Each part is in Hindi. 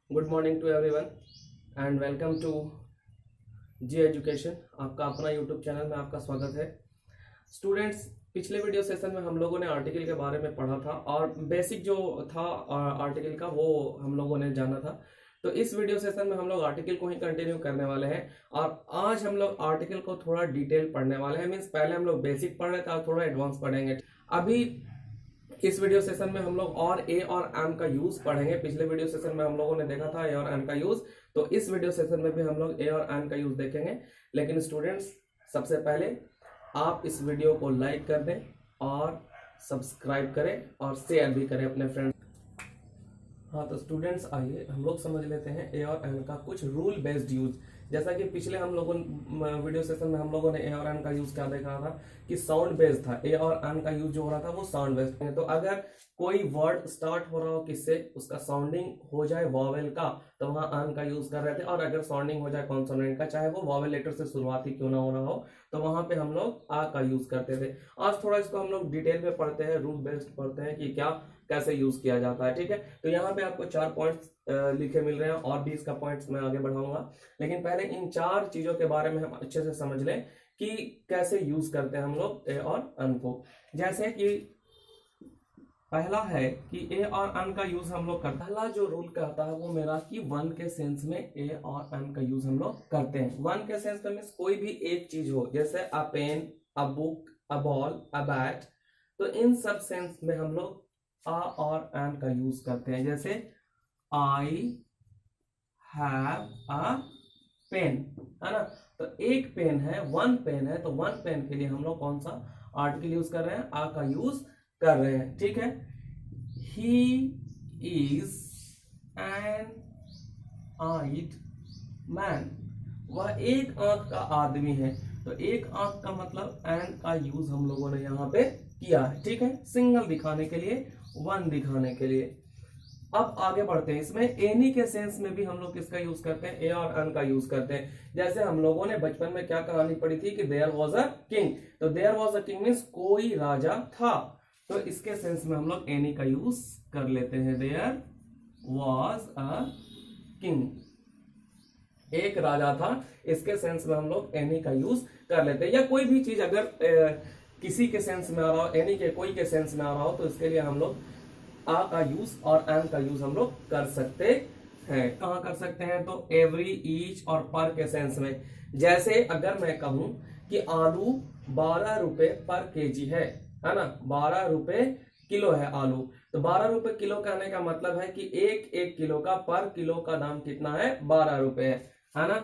Good morning to everyone and welcome to G education. आपका अपना यूट्यूब चैनल में आपका स्वागत है। स्टूडेंट्स, पिछले वीडियो सेशन में हम लोगों ने आर्टिकल के बारे में पढ़ा था और बेसिक जो था आर्टिकल का वो हम लोगों ने जाना था। तो इस वीडियो सेशन में हम लोग आर्टिकल को ही कंटिन्यू करने वाले हैं और आज हम लोग आर्टिकल को थोड़ा डिटेल पढ़ने वाले हैं। मीन्स पहले हम लोग बेसिक पढ़ रहे थे, आज थोड़ा एडवांस पढ़ेंगे। अभी इस वीडियो सेशन में हम लोग और ए और एम का यूज पढ़ेंगे। पिछले वीडियो सेशन में हम लोगों ने देखा था ए और एम का यूज, तो इस वीडियो सेशन में भी हम लोग ए और एम का यूज देखेंगे। लेकिन स्टूडेंट्स, सबसे पहले आप इस वीडियो को लाइक कर दें और सब्सक्राइब करें और शेयर भी करें अपने फ्रेंड्स। हाँ, तो स्टूडेंट्स आइए हम लोग समझ लेते हैं ए और एम का कुछ रूल बेस्ड यूज। जैसा कि पिछले हम लोगों वीडियो सेशन में हम लोगों ने ए और एम का यूज क्या देखा था कि साउंड बेस्ड था। ए और एम का यूज जो हो रहा था वो साउंड बेस्ड है। तो अगर कोई वर्ड स्टार्ट हो रहा हो किससे, उसका साउंडिंग हो जाए वॉवेल का, तो वहां एम का यूज कर रहे थे। और अगर साउंडिंग हो जाए कॉन्सोनेंट का, चाहे वो वॉवेल लेटर से शुरुआत ही क्यों ना हो रहा हो, तो वहां पे हम लोग आ का यूज करते थे। आज थोड़ा इसको हम लोग डिटेल में पढ़ते हैं, रूल बेस्ड पढ़ते हैं कि क्या कैसे यूज किया जाता है। ठीक है, तो यहाँ पे आपको 4 पॉइंट्स लिखे मिल रहे हैं और भी इसका पॉइंट्स मैं आगे बढ़ाऊंगा। लेकिन पहले इन 4 चीजों के बारे में हम अच्छे से समझ लें कि कैसे यूज करते हैं हम लोग ए और एम को। जैसे कि पहला है कि ए और एम का यूज हम लोग करते हैं। पहला जो रूल कहता है वो मेरा कि वन के सेंस में ए और एम का यूज हम लोग करते हैं। वन के सेंस में मीन्स कोई भी एक चीज हो, जैसे a pen, a book, a ball, a bat, तो इन सब सेंस में हम लोग आ और एम का यूज करते हैं। जैसे आई हैव अ पेन, है ना, तो एक पेन है, वन पेन है, तो वन पेन के लिए हम लोग कौन सा आर्टिकल यूज कर रहे हैं, आ का यूज कर रहे हैं। ठीक है, he is an eyed man, वह एक आंख का आदमी है। तो एक आंख का मतलब एन का यूज हम लोगों ने यहाँ पे किया है। ठीक है, सिंगल दिखाने के लिए, वन दिखाने के लिए। अब आगे बढ़ते हैं, इसमें एनी के सेंस में भी हम लोग किसका यूज करते हैं, ए और एन का यूज करते हैं। जैसे हम लोगों ने बचपन में क्या कहानी पढ़ी थी कि देयर वॉज अ किंग, तो there was a king means कोई राजा था, तो इसके सेंस में हम लोग एनी का यूज कर लेते हैं। देयर वॉज अ किंग, एक राजा था, इसके सेंस में हम लोग एनी का यूज कर लेते हैं। या कोई भी चीज अगर किसी के सेंस में आ रहा हो, एनी के कोई के सेंस में आ रहा हो, तो इसके लिए हम लोग आ का यूज और एम का यूज हम लोग कर सकते हैं। कहां कर सकते हैं, तो एवरी, ईच और पर के सेंस में। जैसे अगर मैं कहूं कि आलू 12 रुपए पर केजी है ना, 12 रुपए किलो है आलू, तो 12 रुपए किलो कहने का मतलब है कि एक किलो का पर किलो का दाम कितना है, 12 रुपए है ना।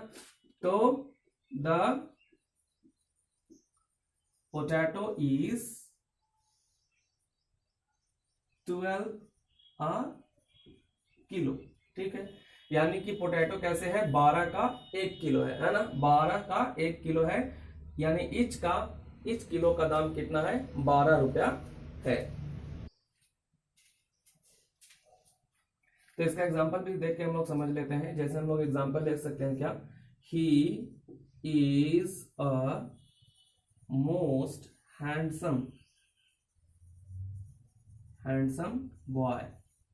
तो the potato is 12 a kilo. ठीक है, यानी कि पोटैटो कैसे है, 12 का 1 किलो है ना, 12 का 1 किलो है, यानी इच किलो का दाम कितना है, 12 रुपया है। तो इसका एग्जांपल भी देख के हम लोग समझ लेते हैं। जैसे हम लोग एग्जांपल देख सकते हैं क्या, ही is a most handsome boy.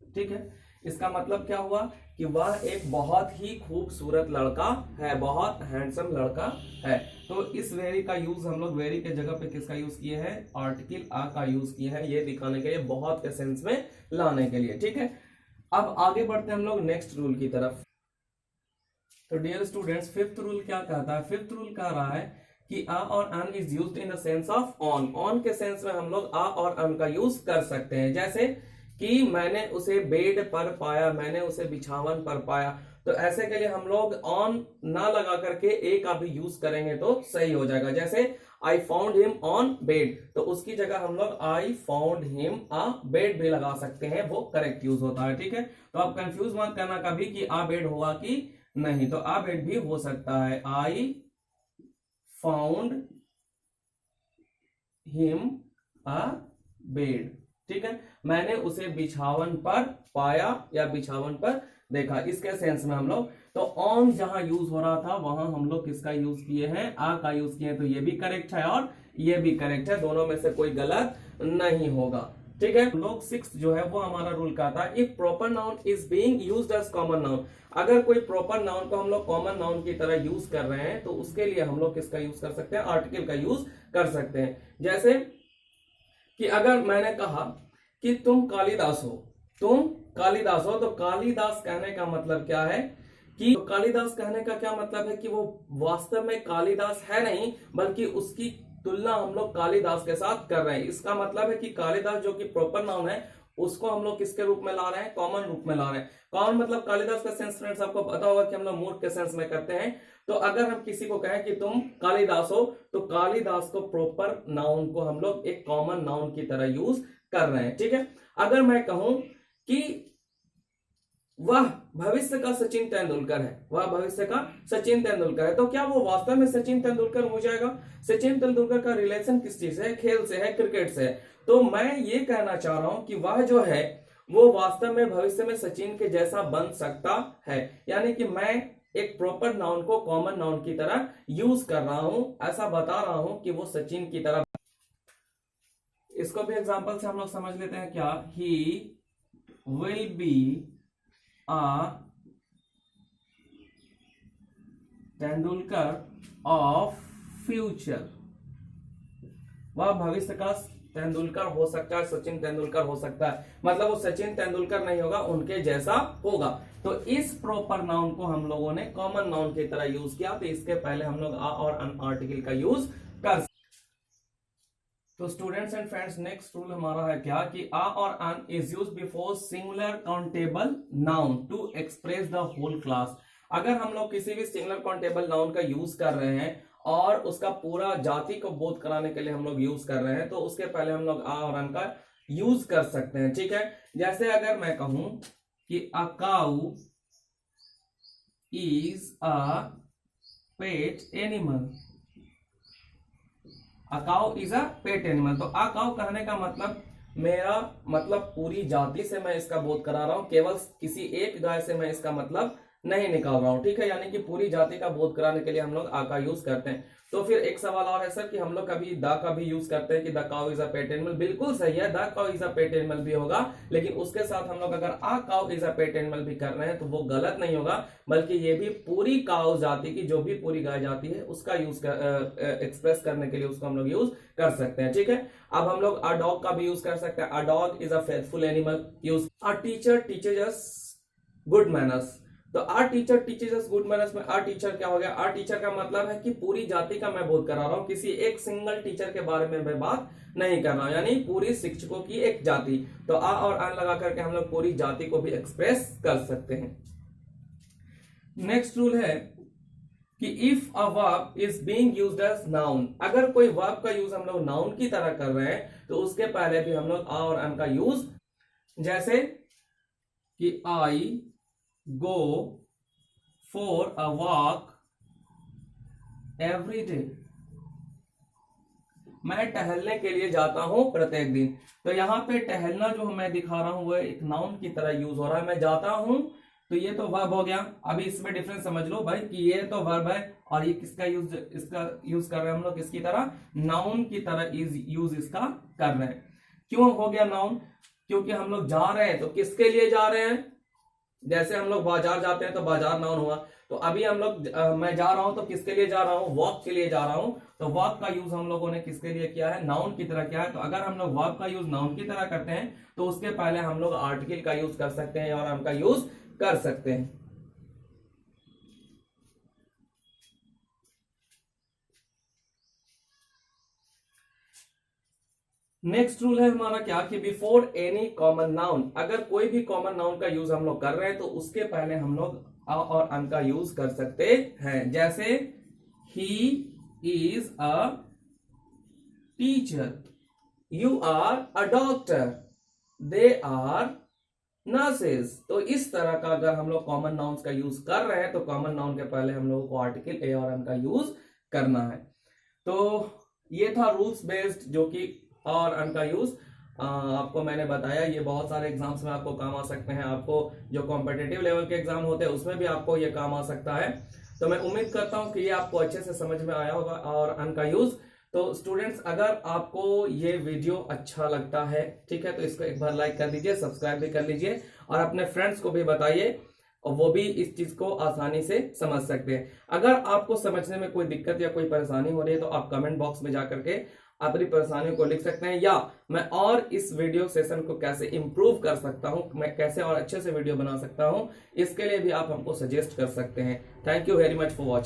ठीक है, इसका मतलब क्या हुआ कि वह एक बहुत ही खूबसूरत लड़का है, बहुत हैंडसम लड़का है। तो इस वेरी का यूज हम लोग वेरी के जगह पे किसका यूज किए हैं, आर्टिकल आ का यूज किए हैं, ये दिखाने के लिए, बहुत के सेंस में लाने के लिए। ठीक है, अब आगे बढ़ते हैं हम लोग नेक्स्ट रूल की तरफ। तो डियर स्टूडेंट्स, फिफ्थ रूल क्या कहता है, फिफ्थ रूल कह रहा है कि आ और an is used in the sense of on. On के सेंस में हम लोग आ और एन का यूज कर सकते हैं। जैसे कि मैंने उसे बेड पर पाया, मैंने उसे बिछावन पर पाया, तो ऐसे के लिए हम लोग ऑन ना लगा करके ए का भी यूज करेंगे तो सही हो जाएगा। जैसे I found him on bed, तो उसकी जगह हम लोग I found him a bed भी लगा सकते हैं, वो करेक्ट यूज होता है। ठीक है, तो आप कंफ्यूज मत करना कभी कि आ बेड होगा कि नहीं, तो आ बेड भी हो सकता है। I found him a bed. ठीक है, मैंने उसे बिछावन पर पाया या बिछावन पर देखा, इसके सेंस में हम लोग तो ऑन जहां यूज हो रहा था वहां हम लोग किसका यूज किए हैं, आ का यूज किए हैं, तो ये भी करेक्ट है और ये भी करेक्ट है, दोनों में से कोई गलत नहीं होगा। ठीक है। लोग 6 जो है वो हमारा रूल का था, if proper noun is being used as common noun, अगर कोई प्रॉपर नाउन को हम लोग कॉमन नाउन की तरह यूज कर रहे हैं तो उसके लिए हम लोग किसका यूज कर सकते हैं, आर्टिकल का यूज कर सकते हैं। जैसे कि अगर मैंने कहा कि तुम कालिदास हो, तुम कालिदास हो, तो कालिदास कहने का मतलब क्या है कि तो कालिदास कहने का क्या मतलब है कि वो वास्तव में कालिदास है नहीं, बल्कि उसकी तुलना हम लोग कालिदास के साथ कर रहे हैं। इसका मतलब है कि कालिदास जो कि प्रॉपर नाउन है उसको हम लोग किसके रूप में ला रहे हैं, कॉमन रूप में ला रहे हैं। कॉमन मतलब कालिदास का सेंस फ्रेंड्स आपको पता होगा कि हम लोग मूर्ख के सेंस में करते हैं। तो अगर हम किसी को कहें कि तुम कालिदास हो, तो कालिदास को प्रॉपर नाउन को हम लोग एक कॉमन नाउन की तरह यूज कर रहे हैं। ठीक है। अगर मैं कहूं कि वह भविष्य का सचिन तेंदुलकर है, वह भविष्य का सचिन तेंदुलकर है, तो क्या वो वास्तव में सचिन तेंदुलकर हो जाएगा? सचिन तेंदुलकर का रिलेशन किस चीज से है? खेल से है, क्रिकेट से है। तो मैं ये कहना चाह रहा हूं कि वह जो है वो वास्तव में भविष्य में सचिन के जैसा बन सकता है, यानी कि मैं एक प्रॉपर नाउन को कॉमन नाउन की तरह यूज कर रहा हूं, ऐसा बता रहा हूं कि वो सचिन की तरह। इसको भी एग्जांपल से हम लोग समझ लेते हैं क्या, he will be Tendulkar of future, वह भविष्य का तेंदुलकर हो सकता है, सचिन तेंदुलकर हो सकता है, मतलब वो सचिन तेंदुलकर नहीं होगा, उनके जैसा होगा। तो इस प्रॉपर नाउन को हम लोगों ने कॉमन नाउन की तरह यूज किया, तो इसके पहले हम लोग आ और अन आर्टिकल का यूज कर। तो students and friends, next rule हमारा है क्या कि आ और an is use before singular countable noun to express the whole class. अगर हम लोग किसी भी सिंगुलर काउंटेबल नाउन का यूज कर रहे हैं और उसका पूरा जाति को बोध कराने के लिए हम लोग यूज कर रहे हैं, तो उसके पहले हम लोग आ और अन का यूज कर सकते हैं। ठीक है। जैसे अगर मैं कहूं कि a cow is a pet animal, a cow is a pet animal, तो अ काऊ कहने का मतलब मेरा मतलब पूरी जाति से मैं इसका बोध करा रहा हूं, केवल किसी एक गाय से मैं इसका मतलब नहीं निकाल रहा हूं। ठीक है। यानी कि पूरी जाति का बोध कराने के लिए हम लोग आ का यूज करते हैं। तो फिर एक सवाल और है सर कि हम लोग कभी द का भी यूज करते हैं कि the cow is a pet animal. बिल्कुल सही है, the cow is a pet animal भी होगा, लेकिन उसके साथ हम लोग अगर a cow is a pet animal भी कर रहे हैं तो वो गलत नहीं होगा, बल्कि ये भी पूरी काउ जाति की, जो भी पूरी गाय जाति है उसका यूज एक्सप्रेस करने के लिए उसको हम लोग यूज कर सकते हैं। ठीक है। अब हम लोग अ डॉग का भी यूज कर सकते हैं, a dog is a faithful animal. Use a teacher teaches us good manners, तो our teacher teaches us good manners में आर टीचर क्या हो गया, आर टीचर का मतलब है कि पूरी जाति का मैं बोध करा रहा हूं, किसी एक सिंगल टीचर के बारे में मैं बात नहीं कर रहा हूं, यानी पूरी शिक्षकों की एक जाति। तो आ और अन लगा करके हम लोग पूरी जाति को भी एक्सप्रेस कर सकते हैं। नेक्स्ट रूल है कि if a verb is being used as noun, अगर कोई वर्ब का यूज हम लोग नाउन की तरह कर रहे हैं तो उसके पहले भी हम लोग आ और अन का यूज, जैसे कि आई go for a walk every day, मैं टहलने के लिए जाता हूं प्रत्येक दिन। तो यहां पे टहलना जो मैं दिखा रहा हूं वो एक नाउन की तरह यूज हो रहा है, मैं जाता हूं, तो ये तो वर्ब हो गया। अभी इसमें डिफरेंस समझ लो भाई कि ये तो वर्ब है और ये किसका यूज, इसका यूज कर रहे हैं हम लोग किसकी तरह, नाउन की तरह यूज इसका कर रहे हैं। क्यों हो गया नाउन? क्योंकि हम लोग जा रहे हैं, तो किसके लिए जा रहे हैं? जैसे हम लोग बाजार जाते हैं तो बाजार नाउन हुआ, तो अभी हम लोग मैं जा रहा हूं तो किसके लिए जा रहा हूं, वॉक के लिए जा रहा हूं, तो वॉक का यूज हम लोगों ने किसके लिए किया है, नाउन की तरह किया है। तो अगर हम लोग वॉक का यूज नाउन की तरह करते हैं तो उसके पहले हम लोग आर्टिकल का यूज कर सकते हैं और हम का यूज कर सकते हैं। नेक्स्ट रूल है हमारा क्या कि बिफोर एनी कॉमन नाउन, अगर कोई भी कॉमन नाउन का यूज हम लोग कर रहे हैं तो उसके पहले हम लोग अ और अन का यूज कर सकते हैं। जैसे he is a teacher, you are a doctor, they are nurses. तो इस तरह का अगर हम लोग कॉमन नाउन्स का यूज कर रहे हैं तो कॉमन नाउन के पहले हम लोगों को आर्टिकल ए और अन का यूज करना है। तो ये था रूल्स बेस्ड जो कि और अन का यूज आपको मैंने बताया। ये बहुत सारे एग्जाम्स में आपको काम आ सकते हैं, आपको जो कॉम्पिटिटिव लेवल के एग्जाम होते हैं उसमें भी आपको ये काम आ सकता है। तो मैं उम्मीद करता हूं कि ये आपको अच्छे से समझ में आया होगा और अन का यूज। तो स्टूडेंट्स, अगर आपको ये वीडियो अच्छा लगता है, ठीक है, तो इसको एक बार लाइक कर दीजिए, सब्सक्राइब भी कर लीजिए और अपने फ्रेंड्स को भी बताइए और वो भी इस चीज को आसानी से समझ सकते हैं। अगर आपको समझने में कोई दिक्कत या कोई परेशानी हो रही है तो आप कमेंट बॉक्स में जाकर के अपनी परेशानियों को लिख सकते हैं, या मैं और इस वीडियो सेशन को कैसे इंप्रूव कर सकता हूं, मैं कैसे और अच्छे से वीडियो बना सकता हूं, इसके लिए भी आप हमको सजेस्ट कर सकते हैं। Thank you very much for watching.